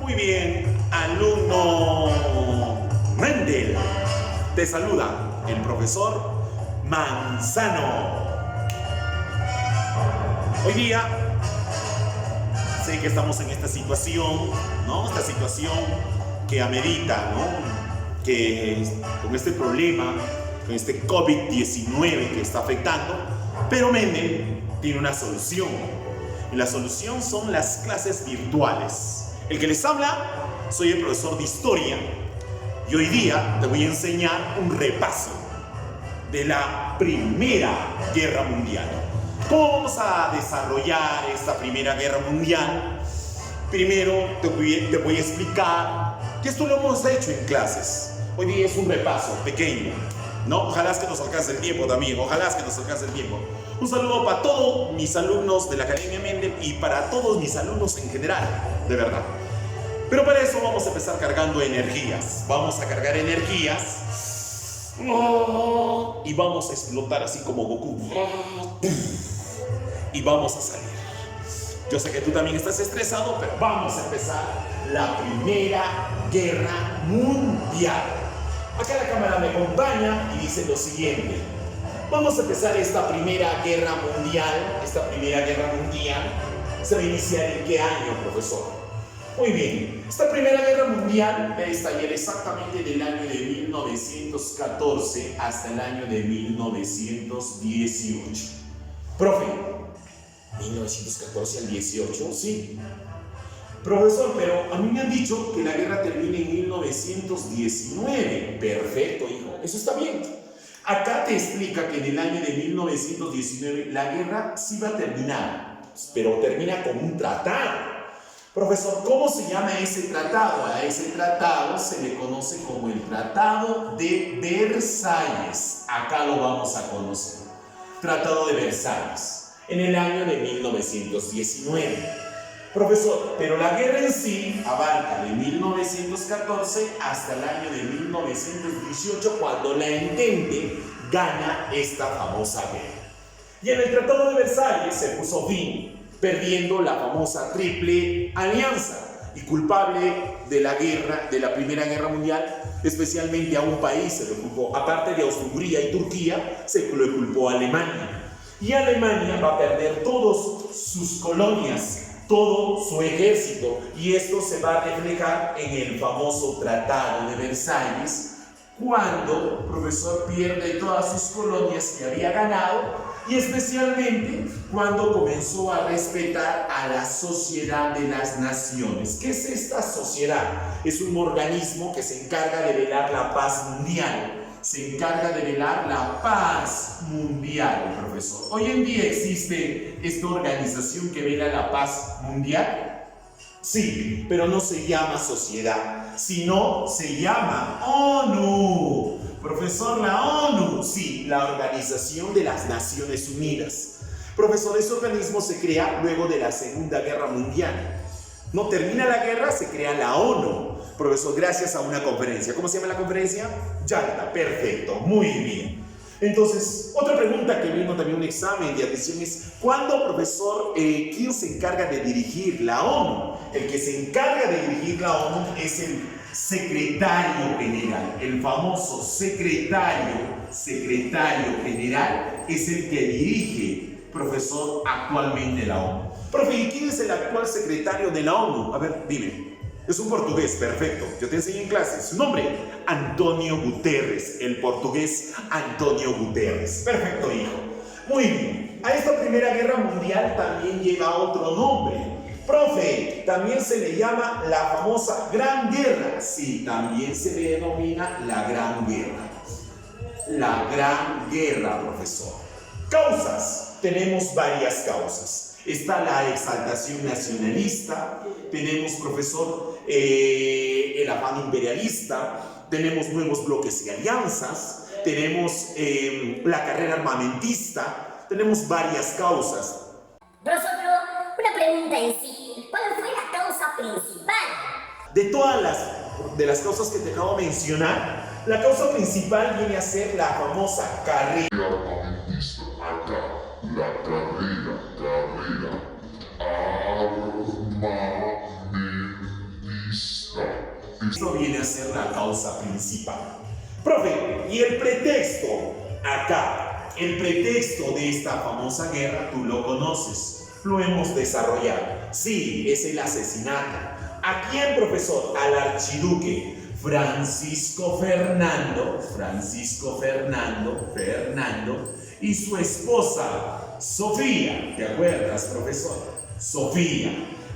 Muy bien, alumno Mendel. Te saluda el profesor Manzano. Hoy día sé que estamos en esta situación, ¿no? Esta situación que amerita, ¿no? Que con este problema, con este COVID-19 que está afectando, pero Mendel tiene una solución. Y la solución son las clases virtuales. El que les habla, soy el profesor de historia y hoy día te voy a enseñar un repaso de la Primera Guerra Mundial. ¿Cómo vamos a desarrollar esta Primera Guerra Mundial? Primero te voy a explicar que esto lo hemos hecho en clases. Hoy día es un repaso pequeño, ¿no? Ojalá es que nos alcance el tiempo también, ojalá es que nos alcance el tiempo. Un saludo para todos mis alumnos de la Academia Mendel y para todos mis alumnos en general, de verdad. Pero para eso vamos a empezar cargando energías. Vamos a cargar energías y vamos a explotar así como Goku. Y vamos a salir. Yo sé que tú también estás estresado, pero vamos a empezar la Primera Guerra Mundial. Acá la cámara me acompaña y dice lo siguiente. Vamos a empezar esta Primera Guerra Mundial. Esta Primera Guerra Mundial se va a iniciar ¿en qué año, profesor? Muy bien, esta Primera Guerra Mundial va a estallar exactamente del año de 1914 hasta el año de 1918. Profe, 1914 al 18, sí. Profesor, pero a mí me han dicho que la guerra termina en 1919. Perfecto, hijo, eso está bien. Acá te explica que en el año de 1919 la guerra sí va a terminar, pero termina con un tratado. Profesor, ¿cómo se llama ese tratado? A ese tratado se le conoce como el Tratado de Versalles. Acá lo vamos a conocer. Tratado de Versalles, en el año de 1919. Profesor, pero la guerra en sí abarca de 1914 hasta el año de 1918, cuando la Entente gana esta famosa guerra. Y en el Tratado de Versalles se puso fin, perdiendo la famosa Triple Alianza, y culpable de la guerra, de la Primera Guerra Mundial, especialmente a un país se le culpó, aparte de Austria y Turquía, se le culpó a Alemania. Y Alemania va a perder todas sus colonias, todo su ejército, y esto se va a reflejar en el famoso Tratado de Versalles, cuando el profesor pierde todas sus colonias que había ganado, y especialmente cuando comenzó a respetar a la Sociedad de las Naciones. ¿Qué es esta sociedad? Es un organismo que se encarga de velar la paz mundial. Se encarga de velar la paz mundial, profesor. Hoy en día existe esta organización que vela la paz mundial. Sí, pero no se llama sociedad, sino se llama ONU. Profesor, la ONU, sí, la Organización de las Naciones Unidas. Profesor, ese organismo se crea luego de la Segunda Guerra Mundial. No termina la guerra, se crea la ONU. Profesor, gracias a una conferencia. ¿Cómo se llama la conferencia? Yalta, perfecto, muy bien. Entonces, otra pregunta que vino también un examen de admisión es: ¿cuándo, profesor, quién se encarga de dirigir la ONU? El que se encarga de dirigir la ONU es el secretario general. El famoso secretario general es el que dirige, profesor, actualmente la ONU. Profe, ¿y quién es el actual secretario de la ONU? A ver, dime. Es un portugués, perfecto. Yo te enseñé en clase. Su nombre, Antonio Guterres. El portugués Antonio Guterres. Perfecto, hijo. Muy bien. A esta Primera Guerra Mundial también lleva otro nombre. Profe, también se le llama la famosa Gran Guerra. Sí, también se le denomina la Gran Guerra. La Gran Guerra, profesor. Causas. Tenemos varias causas. Está la exaltación nacionalista, tenemos, profesor, el afán imperialista, tenemos nuevos bloques y alianzas, tenemos la carrera armamentista, tenemos varias causas. Profesor, una pregunta en sí, ¿cuál fue la causa principal? De todas las causas que te acabo de mencionar, la causa principal viene a ser la famosa carrera armamentista. Acá, la carrera armamentista. Esto viene a ser la causa principal. Profe, y el pretexto acá, el pretexto de esta famosa guerra, tú lo conoces, lo hemos desarrollado. Sí, es el asesinato. ¿A quién, profesor? Al archiduque Francisco Fernando y su esposa Sofía. ¿Te acuerdas, profesor? Sofía.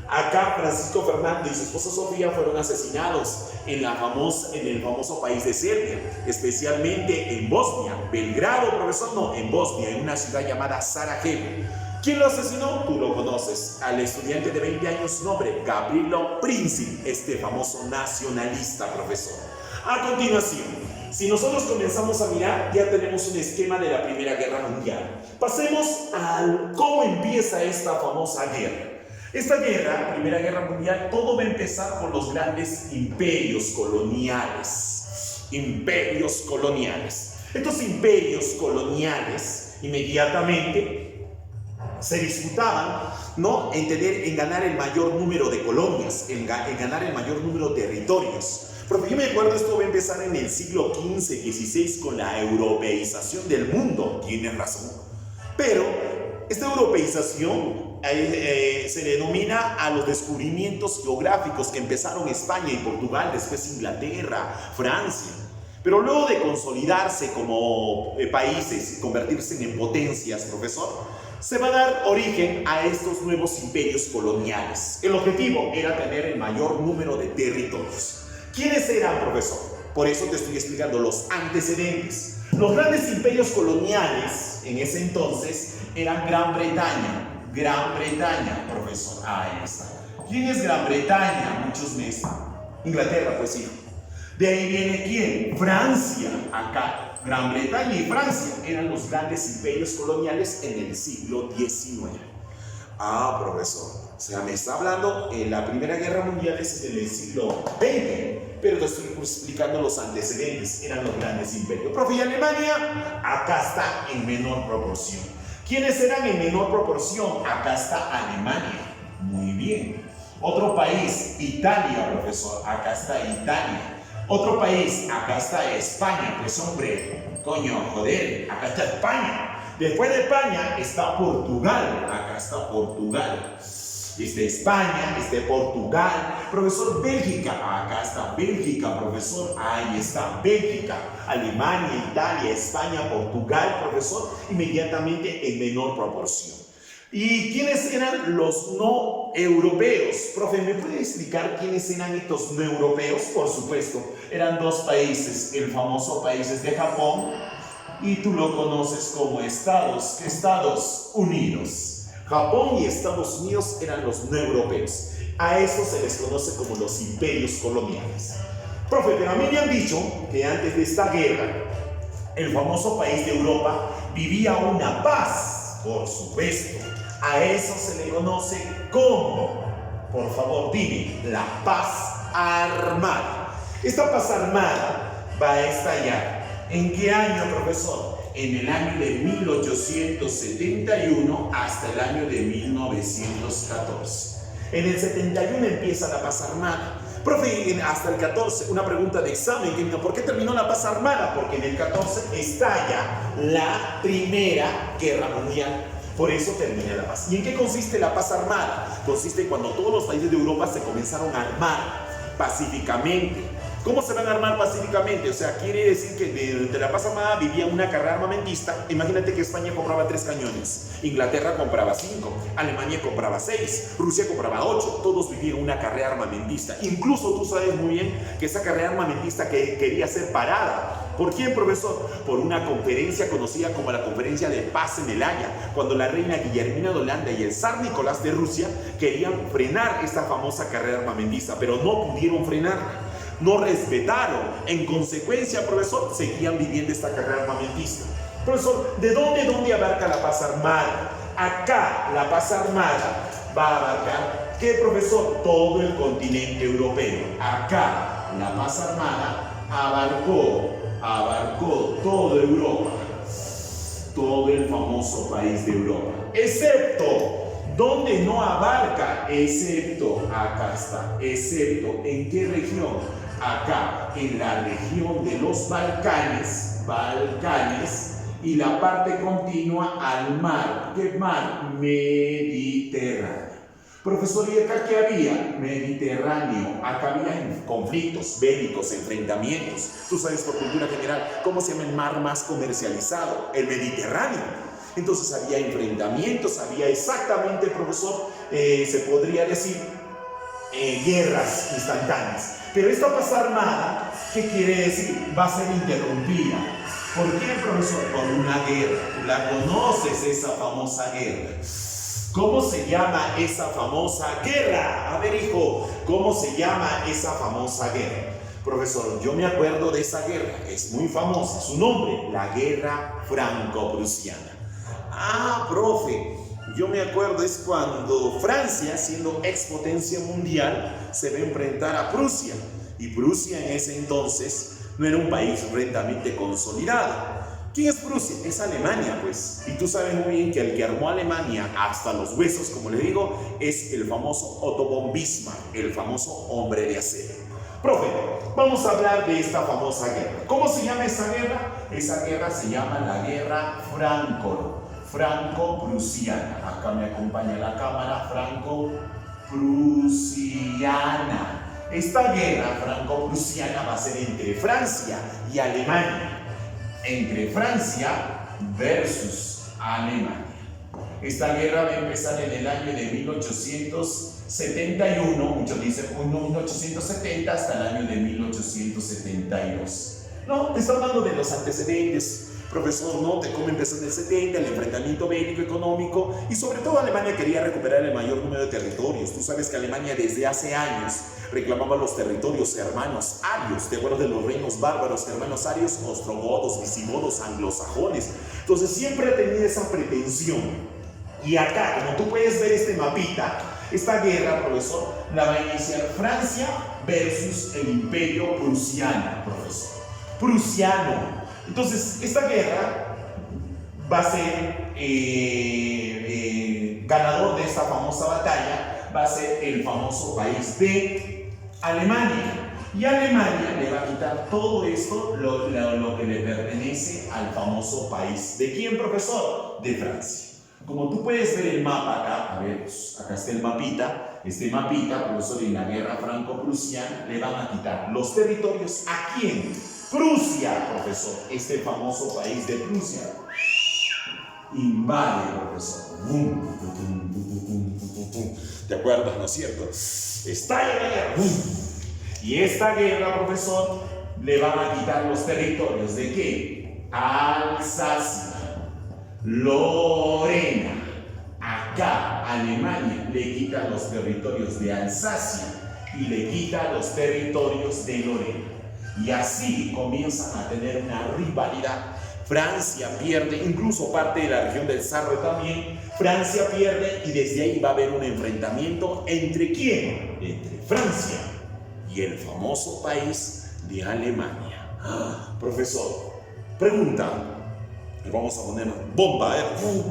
Acá Francisco Fernando y su esposa Sofía fueron asesinados en el famoso país de Serbia, especialmente en Bosnia. Belgrado, profesor, no, en Bosnia, en una ciudad llamada Sarajevo. ¿Quién lo asesinó? Tú lo conoces, al estudiante de 20 años, su nombre, Gavrilo Princip, este famoso nacionalista, profesor. A continuación, si nosotros comenzamos a mirar, ya tenemos un esquema de la Primera Guerra Mundial. Pasemos a cómo empieza esta famosa guerra. Esta guerra, Primera Guerra Mundial, todo va a empezar con los grandes imperios coloniales. Imperios coloniales. Estos imperios coloniales inmediatamente se disputaban, ¿no?, en ganar el mayor número de colonias, en ganar el mayor número de territorios. Porque yo me acuerdo, esto va a empezar en el siglo XV, XVI, con la europeización del mundo. Tienes razón. Pero esta europeización se denomina a los descubrimientos geográficos que empezaron España y Portugal, después Inglaterra, Francia. Pero luego de consolidarse como países y convertirse en potencias, profesor, se va a dar origen a estos nuevos imperios coloniales. El objetivo era tener el mayor número de territorios. ¿Quiénes eran, profesor? Por eso te estoy explicando los antecedentes. Los grandes imperios coloniales en ese entonces eran Gran Bretaña, profesor. Ahí está. ¿Quién es Gran Bretaña? Muchos meses. Inglaterra, pues hijo. De ahí viene ¿quién? Francia, acá. Gran Bretaña y Francia eran los grandes imperios coloniales en el siglo XIX. Ah, profesor. O sea, me está hablando, la Primera Guerra Mundial es en el siglo XX, pero te estoy explicando los antecedentes, eran los grandes imperios. Profe, ¿y Alemania? Acá está en menor proporción. ¿Quiénes eran en menor proporción? Acá está Alemania. Muy bien. Otro país, Italia, profesor. Acá está Italia. Otro país, acá está España. Pues hombre, coño, joder, acá está España. Después de España está Portugal. Acá está Portugal. España, Portugal, profesor, Bélgica, acá está Bélgica, profesor, ahí está Bélgica, Alemania, Italia, España, Portugal, profesor, inmediatamente en menor proporción. ¿Y quiénes eran los no europeos? Profe, ¿me puede explicar quiénes eran estos no europeos? Por supuesto, eran dos países, el famoso país de Japón, y tú lo conoces como Estados Unidos. Japón y Estados Unidos eran los no europeos. A eso se les conoce como los imperios coloniales. Profe, pero a mí me han dicho que antes de esta guerra, el famoso país de Europa vivía una paz, por supuesto. A eso se le conoce como, por favor dime, la paz armada. Esta paz armada va a estallar. ¿En qué año, profesor? En el año de 1871 hasta el año de 1914. En el 71 empieza la paz armada. Profe, hasta el 14, una pregunta de examen. ¿Por qué terminó la paz armada? Porque en el 14 estalla la Primera Guerra Mundial. Por eso termina la paz. ¿Y en qué consiste la paz armada? Consiste cuando todos los países de Europa se comenzaron a armar pacíficamente. ¿Cómo se van a armar pacíficamente? O sea, quiere decir que de la paz armada vivía una carrera armamentista. Imagínate que España compraba 3 cañones, Inglaterra compraba 5, Alemania compraba 6, Rusia compraba 8. Todos vivían una carrera armamentista. Incluso tú sabes muy bien que esa carrera armamentista quería ser parada. ¿Por quién, profesor? Por una conferencia conocida como la Conferencia de Paz en el Haya, cuando la reina Guillermina de Holanda y el zar Nicolás de Rusia querían frenar esta famosa carrera armamentista, pero no pudieron frenarla. No respetaron. En consecuencia, profesor, seguían viviendo esta carrera armamentista. Profesor, ¿de dónde abarca la paz armada? Acá la paz armada va a abarcar, ¿qué, profesor? Todo el continente europeo. Acá la paz armada abarcó toda Europa, todo el famoso país de Europa, excepto ¿dónde no abarca? Excepto, acá está, excepto, ¿en qué región? acá en la región de los Balcanes, y la parte continua al mar. ¿Qué mar? Mediterráneo. Profesor, ¿y acá qué había? Mediterráneo. Acá había conflictos bélicos, enfrentamientos. Tú sabes por cultura general cómo se llama el mar más comercializado, el Mediterráneo. Entonces había enfrentamientos, había exactamente, profesor, se podría decir, guerras instantáneas. Pero esta paz armada, ¿qué quiere decir? Va a ser interrumpida. ¿Por qué, profesor? Por una guerra. Tú la conoces, esa famosa guerra. ¿Cómo se llama esa famosa guerra? A ver, hijo, ¿cómo se llama esa famosa guerra? Profesor, yo me acuerdo de esa guerra, es muy famosa, su nombre, la Guerra Franco-Prusiana. Ah, profe, yo me acuerdo, es cuando Francia, siendo expotencia mundial, se va a enfrentar a Prusia. Y Prusia en ese entonces no era un país rentamente consolidado. ¿Quién es Prusia? Es Alemania, pues. Y tú sabes muy bien que el que armó a Alemania hasta los huesos, como le digo, es el famoso Otto von Bismarck, el famoso hombre de acero. Profe, vamos a hablar de esta famosa guerra. ¿Cómo se llama esa guerra? Esa guerra se llama la Guerra Franco-Prusiana. Acá me acompaña la cámara, Franco-Prusiana. Esta guerra franco-prusiana va a ser entre Francia y Alemania. Entre Francia versus Alemania. Esta guerra va a empezar en el año de 1871, muchos dicen 1870 hasta el año de 1872. No, te estoy hablando de los antecedentes, profesor, ¿no? De cómo empezó en el 70, el enfrentamiento bélico, económico, y sobre todo Alemania quería recuperar el mayor número de territorios. Tú sabes que Alemania desde hace años reclamaba los territorios hermanos arios. ¿Te acuerdas de los reinos bárbaros, hermanos arios? Ostrogodos, visigodos, anglosajones. Entonces siempre ha tenido esa pretensión. Y acá, como tú puedes ver este mapita, esta guerra, profesor, la va a iniciar Francia versus el Imperio Prusiano, profesor. Prusiano. Entonces, esta guerra va a ser ganador de esta famosa batalla, va a ser el famoso país de Alemania. Y Alemania le va a quitar todo esto, lo que le pertenece al famoso país. ¿De quién, profesor? De Francia. Como tú puedes ver el mapa acá, a ver, acá está el mapita. Este mapita, profesor, en la guerra franco-prusiana le van a quitar los territorios. ¿A quién? Prusia, profesor. Este famoso país de Prusia invade, profesor. ¿Te acuerdas, no es cierto? Estalla la guerra. Y esta guerra, profesor, le van a quitar los territorios. ¿De qué? Alsacia, Lorena. Acá Alemania le quita los territorios de Alsacia y le quita los territorios de Lorena. Y así comienzan a tener una rivalidad. Francia pierde, incluso parte de la región del Sarre también. Francia pierde y desde ahí va a haber un enfrentamiento entre ¿quién? Entre Francia y el famoso país de Alemania. Profesor, pregunta. Vamos a poner bomba,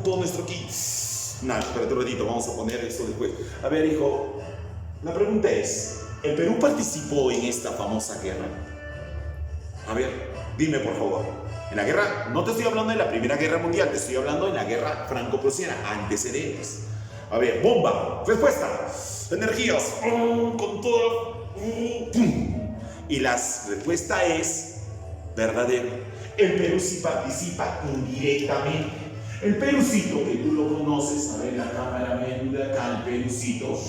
todo nuestro aquí. Nada, espérate un ratito, vamos a poner esto después. A ver, hijo, la pregunta es, ¿el Perú participó en esta famosa guerra? A ver, dime por favor. En la guerra, no te estoy hablando de la Primera Guerra Mundial, te estoy hablando de la guerra franco-prusiana, antecedentes. A ver, bomba, respuesta, energías, con todo, pum. Y la respuesta es verdadera. El Perú sí participa indirectamente. El Perucito, que tú lo conoces, a ver la cámara, ven de acá, el Perucito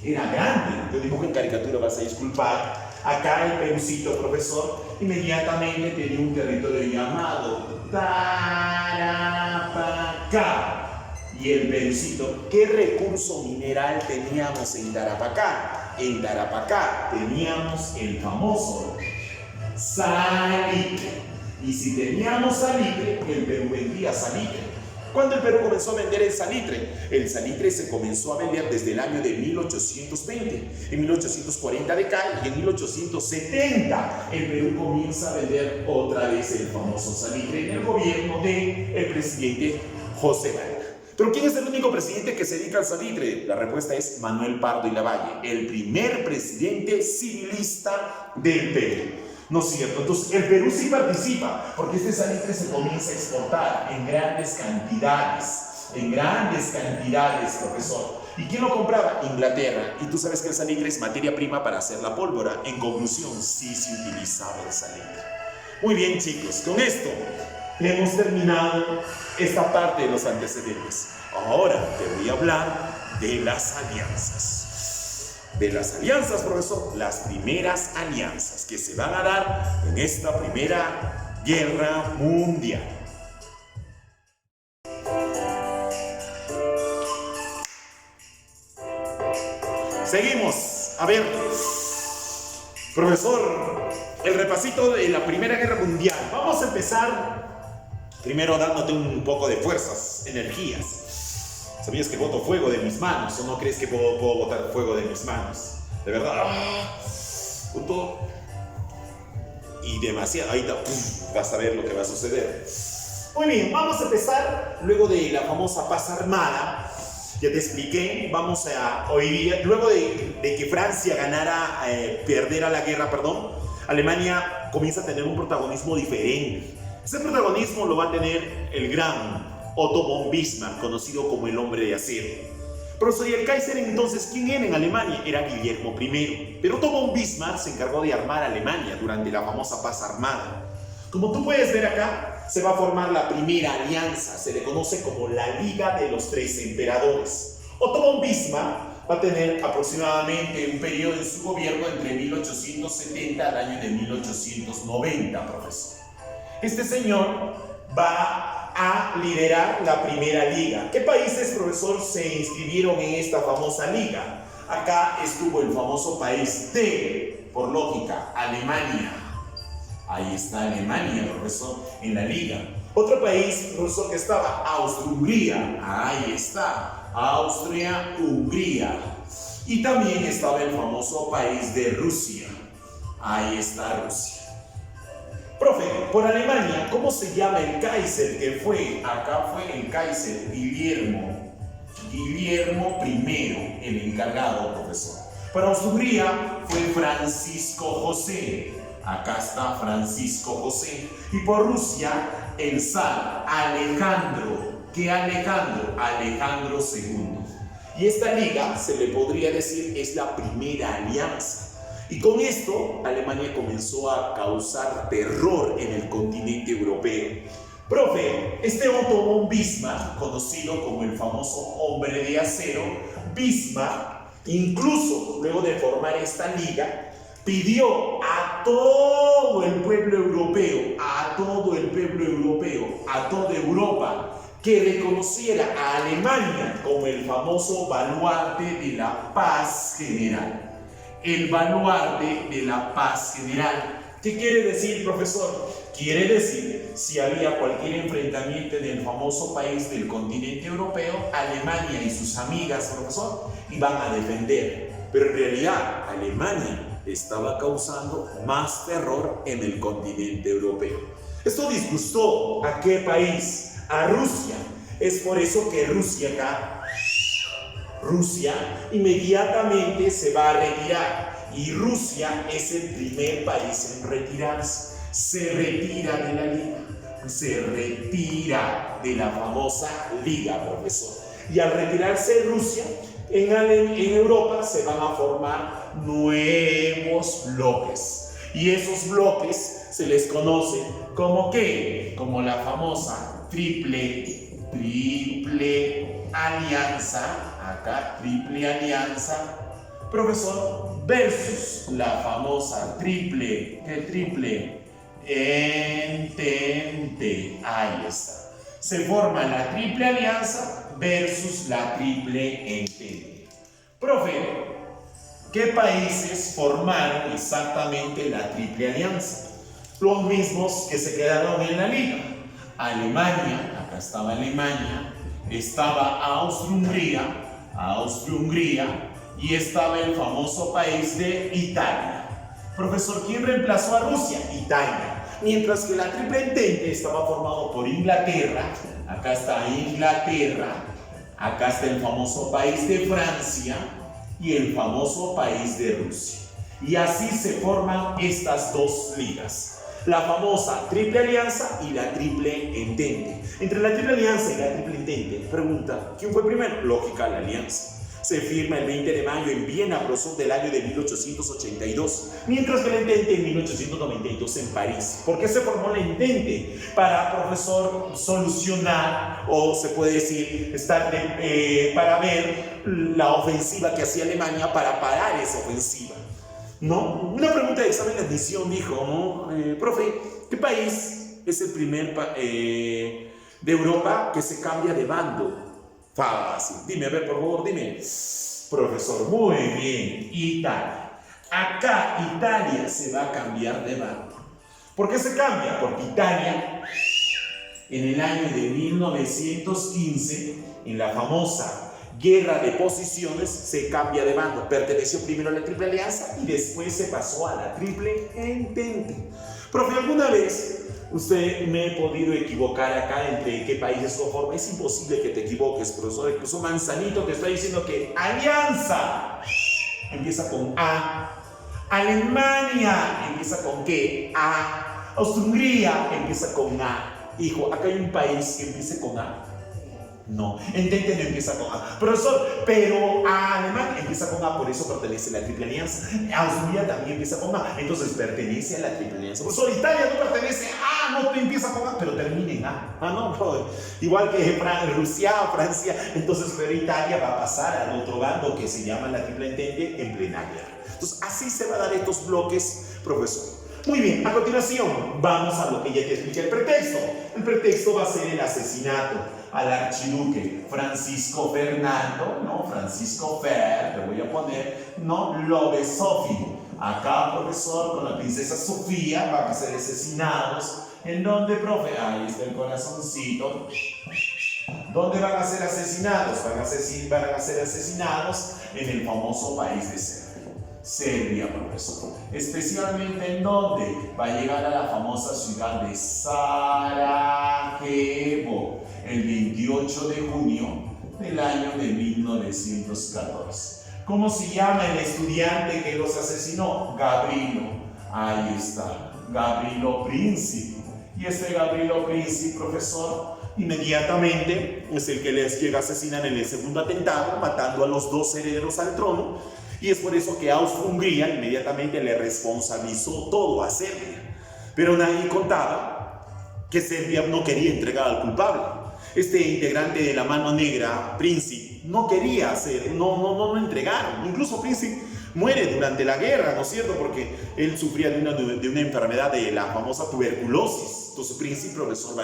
era grande. Yo digo que en caricatura vas a disculpar. Acá el Perucito, profesor, inmediatamente tenía un territorio llamado Tarapacá. Y el Perucito, ¿qué recurso mineral teníamos en Tarapacá? En Tarapacá teníamos el famoso salitre. Y si teníamos salitre, el Perú vendía salitre. ¿Cuándo el Perú comenzó a vender el salitre? El salitre se comenzó a vender desde el año de 1820. En 1840 decae y en 1870 el Perú comienza a vender otra vez el famoso salitre en el gobierno del presidente José Varela. Pero ¿quién es el único presidente que se dedica al salitre? La respuesta es Manuel Pardo y Lavalle, el primer presidente civilista del Perú. ¿No es cierto? Entonces, el Perú sí participa, porque este salitre se comienza a exportar en grandes cantidades, profesor. ¿Y quién lo compraba? Inglaterra. Y tú sabes que el salitre es materia prima para hacer la pólvora. En conclusión, sí se utilizaba el salitre. Muy bien, chicos, con esto hemos terminado esta parte de los antecedentes. Ahora te voy a hablar de las alianzas. De las alianzas, profesor, las primeras alianzas que se van a dar en esta primera guerra mundial. Seguimos. A ver, profesor, el repasito de la Primera Guerra Mundial. Vamos a empezar primero dándote un poco de fuerzas, energías. ¿Sabías que boto fuego de mis manos? ¿O no crees que puedo botar fuego de mis manos? De verdad. Punto. Y demasiado. Ahí está. Vas a ver lo que va a suceder. Muy bien, vamos a empezar luego de la famosa paz armada. Ya te expliqué, vamos a hoy día, luego de que Francia perdiera la guerra, Alemania comienza a tener un protagonismo diferente. Ese protagonismo lo va a tener el gran Otto von Bismarck, conocido como el hombre de acero. Pero soy el Kaiser entonces, ¿quién era en Alemania? Era Guillermo I. Pero Otto von Bismarck se encargó de armar a Alemania durante la famosa paz armada. Como tú puedes ver acá, se va a formar la primera alianza, se le conoce como la Liga de los Tres Emperadores. Otto von Bismarck va a tener aproximadamente un periodo en su gobierno entre 1870 al año de 1890, profesor. Este señor va a liderar la primera liga. ¿Qué países, profesor, se inscribieron en esta famosa liga? Acá estuvo el famoso país de, por lógica, Alemania. Ahí está Alemania, profesor, en la liga. Otro país, profesor, que estaba, Austria-Hungría. Ahí está, Austria-Hungría. Y también estaba el famoso país de Rusia. Ahí está Rusia. Profe, por Alemania, ¿cómo se llama el Kaiser que fue? Acá fue el Kaiser Guillermo I, el encargado, profesor. Para Austria fue Francisco José. Acá está Francisco José. Y por Rusia, el zar Alejandro. ¿Qué Alejandro? Alejandro II. Y esta liga, se le podría decir, es la primera alianza. Y con esto, Alemania comenzó a causar terror en el continente europeo. Profe, este Otto von Bismarck, conocido como el famoso hombre de acero, Bismarck, incluso luego de formar esta liga, pidió a todo el pueblo europeo, a toda Europa, que reconociera a Alemania como el famoso baluarte de la paz general. El baluarte de la paz general. ¿Qué quiere decir, profesor? Quiere decir, si había cualquier enfrentamiento en el famoso país del continente europeo, Alemania y sus amigas, profesor, iban a defender. Pero en realidad, Alemania estaba causando más terror en el continente europeo. Esto disgustó ¿a qué país? A Rusia. Es por eso que Rusia inmediatamente se va a retirar. Y Rusia es el primer país en retirarse. Se retira de la liga. Se retira de la famosa liga, profesor. Y al retirarse Rusia, en Europa se van a formar nuevos bloques. Y esos bloques se les conoce como ¿qué? Como la famosa triple alianza. Acá, triple alianza, profesor, versus la famosa triple entente. Ahí está. Se forma la triple alianza versus la triple entente. Profe, ¿qué países formaron exactamente la triple alianza? Los mismos que se quedaron en la liga. Alemania, acá estaba Alemania, estaba Austria-Hungría y estaba el famoso país de Italia. Profesor, ¿quién reemplazó a Rusia? Italia. Mientras que la triple entente estaba formado por Inglaterra, acá está Inglaterra, Acá está el famoso país de Francia y el famoso país de Rusia. Y así se forman estas dos ligas. La famosa Triple Alianza y la Triple Entente. Entre la Triple Alianza y la Triple Entente, pregunta, ¿quién fue primero? Lógica, la Alianza. Se firma el 20 de mayo en Viena, profesor, del año de 1882, mientras que la Entente en 1892 en París. ¿Por qué se formó la Entente? Para, profesor, solucionar, o se puede decir, para ver la ofensiva que hacía Alemania, para parar esa ofensiva. ¿No? Una pregunta de examen de admisión dijo, ¿no? Profe, ¿qué país es el primer de Europa que se cambia de bando? Fácil. Dime, a ver, por favor, dime. Profesor, muy bien. Italia. Acá Italia se va a cambiar de bando. ¿Por qué se cambia? Porque Italia, en el año de 1915, en la famosa Guerra de Posiciones, se cambia de bando. Perteneció primero a la Triple Alianza y después se pasó a la Triple Entente. Profe, ¿alguna vez usted me he podido equivocar acá entre qué países conforman? Es imposible que te equivoques, profesor. Incluso Manzanito te está diciendo que Alianza empieza con A. Alemania empieza con ¿qué? A. Austria-Hungría empieza con A. Hijo, acá hay un país que empiece con A. No, Entente no empieza con A. Profesor, pero Alemania empieza con A, por eso pertenece a la Triple Alianza. Austria también empieza con A, entonces pertenece a la Triple Alianza. Profesor, Italia no pertenece a A, no empieza con A, pero termina en A. No, igual que Rusia o Francia, entonces, pero Italia va a pasar al otro bando que se llama la Triple Entente en plena guerra. Entonces, así se van a dar estos bloques, profesor. Muy bien, a continuación, vamos a lo que ya te expliqué, el pretexto. El pretexto va a ser el asesinato al archiduque Francisco Fernando, ¿no? Francisco Fer, le voy a poner, ¿no? Lobe-Sophie. Acá, profesor, con la princesa Sofía van a ser asesinados. ¿En dónde, profe? Ahí está el corazoncito. ¿Dónde van a ser asesinados? Van a ser asesinados en el famoso país de Serbia. Serbia, profesor. Especialmente en donde va a llegar a la famosa ciudad de Sarajevo el 28 de junio del año de 1914. ¿Cómo se llama el estudiante que los asesinó? Gavrilo. Ahí está, Gavrilo Princip. Y este Gavrilo Princip, profesor, inmediatamente es el que les llega a asesinar en el segundo atentado, matando a los dos herederos al trono. Y es por eso que Austria-Hungría inmediatamente le responsabilizó todo a Serbia. Pero nadie contaba que Serbia no quería entregar al culpable. Este integrante de la mano negra, Princip, no quería hacer, no lo entregaron. Incluso Princip muere durante la guerra, ¿no es cierto? Porque él sufría de una enfermedad de la famosa tuberculosis. Entonces Princip, profesor,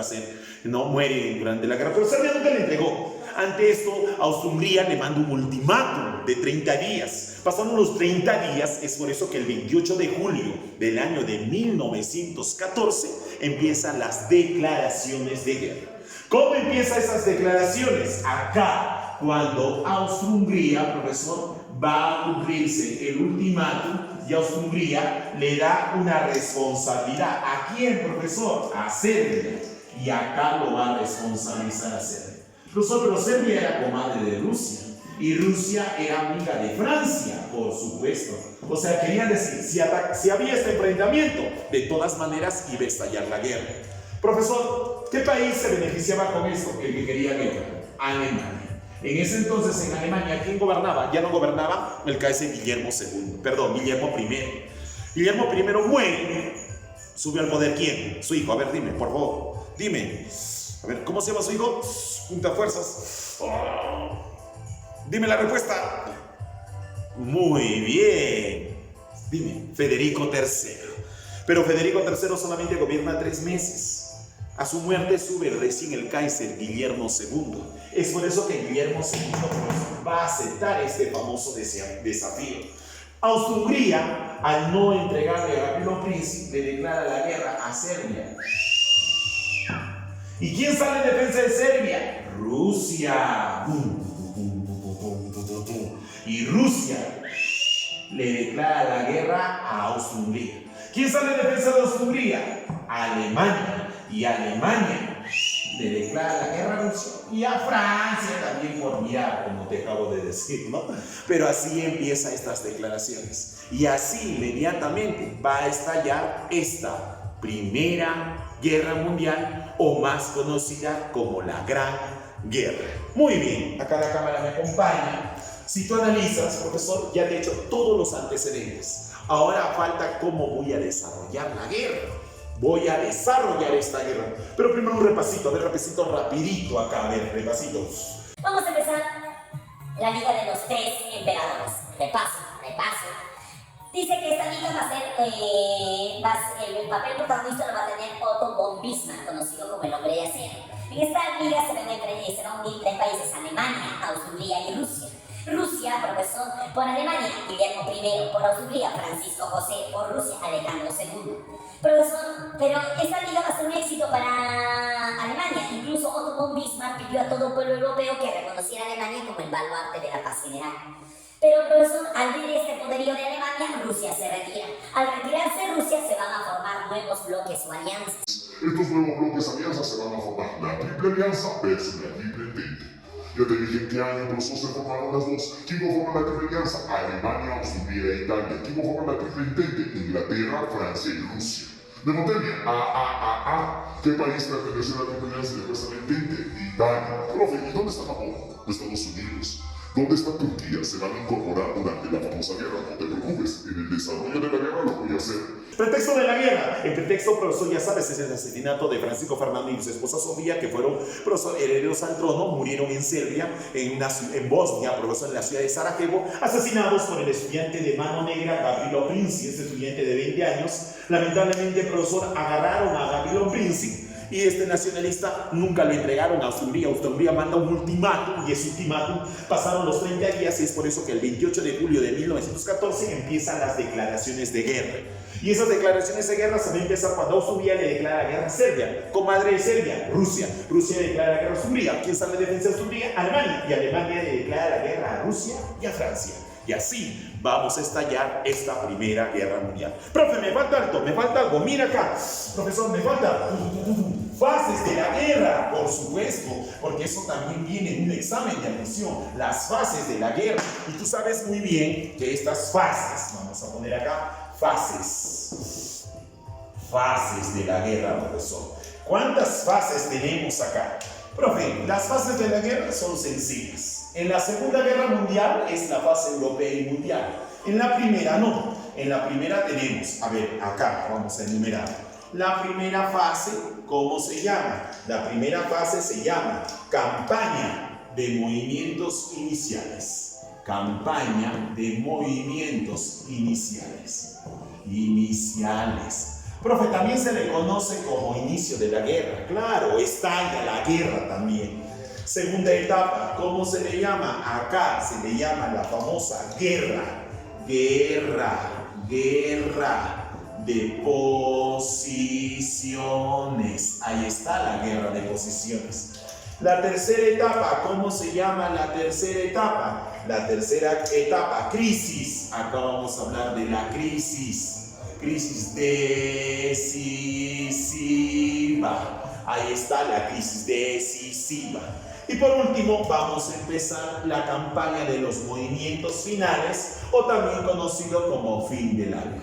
muere durante la guerra. Pero Serbia nunca le entregó. Ante esto, Austria-Hungría le manda un ultimátum de 30 días. Pasaron los 30 días, es por eso que el 28 de julio del año de 1914 empiezan las declaraciones de guerra. ¿Cómo empiezan esas declaraciones? Acá, cuando Austria-Hungría, profesor, va a cumplirse el ultimátum y Austria-Hungría le da una responsabilidad. ¿A quién, profesor? A Serbia. Y acá lo va a responsabilizar a Serbia. Profesor, pero Serbia era comadre de Rusia. Y Rusia era amiga de Francia, por supuesto. O sea, querían decir, si había este enfrentamiento, de todas maneras iba a estallar la guerra. Profesor, ¿qué país se beneficiaba con esto? El que quería guerra. Alemania. En ese entonces en Alemania, ¿quién gobernaba? Ya no gobernaba el Kaiser Guillermo I. Guillermo I muere. ¿Sube al poder quién? Su hijo. A ver, dime, por favor. Dime. A ver, ¿cómo se llama su hijo? Junta fuerzas. Dime la respuesta. Muy bien. Dime, Federico III. Pero Federico III solamente gobierna 3 meses. A su muerte sube recién el Kaiser Guillermo II. Es por eso que Guillermo II va a aceptar este famoso desafío. Austria-Hungría, al no entregarle a Gavrilo Princip, le declara la guerra a Serbia. ¿Y quién sale en defensa de Serbia? Rusia. Y Rusia le declara la guerra a Austria-Hungría. ¿Quién sale en defensa de Austria-Hungría? Alemania. Y Alemania le declara la guerra a Rusia y a Francia también por guiar, como te acabo de decir, ¿no? Pero así empiezan estas declaraciones. Y así inmediatamente va a estallar esta Primera Guerra Mundial, o más conocida como la Gran Guerra. Muy bien, acá la cámara me acompaña. Si tú analizas, profesor, ya te he hecho todos los antecedentes. Ahora falta cómo voy a desarrollar la guerra. Voy a desarrollar esta guerra. Pero primero un repasito, a ver, repasito rapidito acá, a ver, repasitos. Vamos a empezar la liga de los tres emperadores. Repaso. Dice que esta liga va a ser, el papel protagonista lo va a tener Otto von Bismarck, conocido como el hombre de acero. En esta liga se van a unir tres países: Alemania, Austria y Rusia. Rusia, profesor, por Alemania, Guillermo I; por Austria, Francisco José; por Rusia, Alejandro II. Profesor, pero esta liga va a ser un éxito para Alemania. Incluso Otto von Bismarck pidió a todo pueblo europeo que reconociera a Alemania como el baluarte de la paz general. Pero, profesor, al ver este poderío de Alemania, Rusia se retira. Al retirarse Rusia, se van a formar nuevos bloques o alianzas. Estos nuevos bloques alianzas se van a formar la Triple Alianza versus la Triple Entente. Ya te dije en qué año, profesor, se formaron las dos. ¿Quién conforma la Triple Alianza? Alemania, Austria e Italia. ¿Quién conforma la Triple Entente? Inglaterra, Francia y Rusia. De Montelia, ¿qué país perteneció a la Triple Alianza y después a la Entente? Italia. Profe, ¿y dónde está Japón? Estados Unidos. ¿Dónde está Turquía? Se van a incorporar durante la famosa guerra. No te preocupes, en el desarrollo de la guerra lo voy a hacer. Pretexto de la guerra. El pretexto, profesor, ya sabes, es el asesinato de Francisco Fernando y su esposa Sofía, que fueron, profesor, herederos al trono, murieron en Serbia, en Bosnia, profesor, en la ciudad de Sarajevo, asesinados por el estudiante de mano negra Gavrilo Princip, este estudiante de 20 años. Lamentablemente, profesor, agarraron a Gavrilo Princip. Y este nacionalista nunca lo entregaron a Austria. Austria manda un ultimátum, y ese ultimátum pasaron los 30 días, y es por eso que el 28 de julio de 1914 empiezan las declaraciones de guerra. Y esas declaraciones de guerra se van a empezar cuando Austria le declara guerra a Serbia. Comadre de Serbia, Rusia. Rusia le declara la guerra a Austria. ¿Quién sale a defensa de Austria? Alemania. Y Alemania le declara la guerra a Rusia y a Francia. Y así vamos a estallar esta Primera Guerra Mundial. Profe, me falta algo. Mira acá. Profesor, me falta fases de la guerra, por supuesto, porque eso también viene en un examen de admisión. Las fases de la guerra. Y tú sabes muy bien que estas fases, vamos a poner acá, fases de la guerra, profesor. ¿Cuántas fases tenemos acá? Profe, las fases de la guerra son sencillas. En la Segunda Guerra Mundial es la fase europea y mundial. En la primera no. En la primera tenemos, a ver, acá vamos a enumerar. La primera fase, ¿cómo se llama? La primera fase se llama campaña de movimientos iniciales. Campaña de movimientos iniciales. Profe, también se le conoce como inicio de la guerra. Claro, estalla la guerra también. Segunda etapa, ¿cómo se le llama? Acá se le llama la famosa guerra de posiciones. Ahí está la guerra de posiciones. La tercera etapa, ¿cómo se llama la tercera etapa? La tercera etapa, crisis. Acá vamos a hablar de la crisis decisiva. Ahí está la crisis decisiva. Y por último, vamos a empezar la campaña de los movimientos finales, o también conocido como fin de la guerra.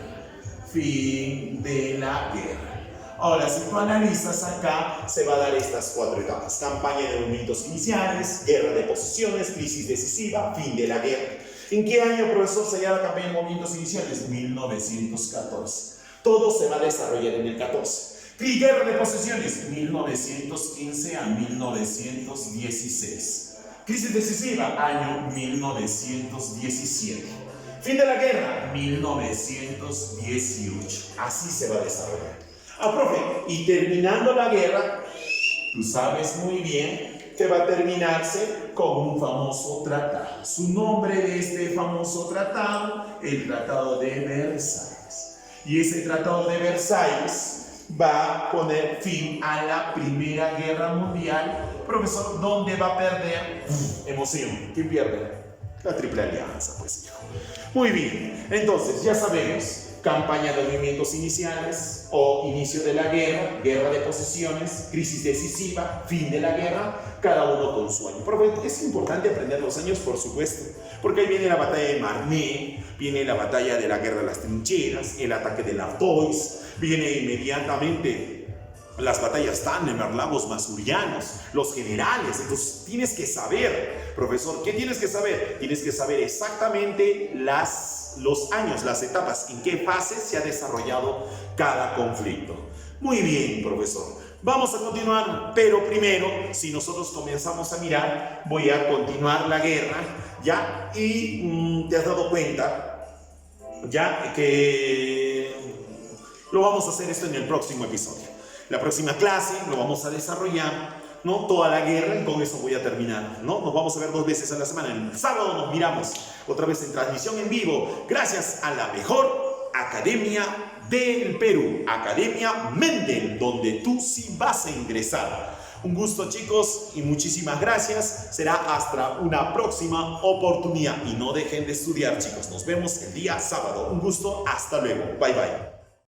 Fin de la guerra. Ahora, si tú analizas acá, se va a dar estas cuatro etapas: campaña de movimientos iniciales, guerra de posiciones, crisis decisiva, fin de la guerra. ¿En qué año, profesor, se llama la campaña de movimientos iniciales? 1914. Todo se va a desarrollar en el 14. Guerra de posiciones, 1915 a 1916. Crisis decisiva, año 1917. Fin de la guerra, 1918. Así se va a desarrollar. Profe, y terminando la guerra, tú sabes muy bien que va a terminarse con un famoso tratado. Su nombre de este famoso tratado, el Tratado de Versalles. Y ese Tratado de Versalles va a poner fin a la Primera Guerra Mundial. Profesor, ¿dónde va a perder? Emoción. ¿Quién pierde? La Triple Alianza, pues, hijo. Muy bien, entonces ya sabemos. campaña de movimientos iniciales o inicio de la guerra, guerra de posiciones, crisis decisiva, fin de la guerra, cada uno con su año. Pero es importante aprender los años, por supuesto, porque ahí viene la batalla de Marne, viene la batalla de la guerra de las trincheras, el ataque de Artois, viene inmediatamente las batallas Tannenberg, Lagos Masurianos, los generales. Entonces tienes que saber, profesor, ¿qué tienes que saber? Tienes que saber exactamente los años, las etapas, en qué fase se ha desarrollado cada conflicto. Muy bien, profesor. Vamos a continuar, pero primero, si nosotros comenzamos a mirar, voy a continuar la guerra, ¿ya? Y te has dado cuenta, ya, que lo vamos a hacer esto en el próximo episodio. La próxima clase lo vamos a desarrollar, ¿no? Toda la guerra, y con eso voy a terminar, ¿no? Nos vamos a ver 2 veces a la semana. El sábado nos miramos otra vez en transmisión en vivo, gracias a la mejor academia del Perú, Academia Mendel, donde tú sí vas a ingresar. Un gusto, chicos, y muchísimas gracias. Será hasta una próxima oportunidad. Y no dejen de estudiar, chicos. Nos vemos el día sábado. Un gusto. Hasta luego. Bye, bye.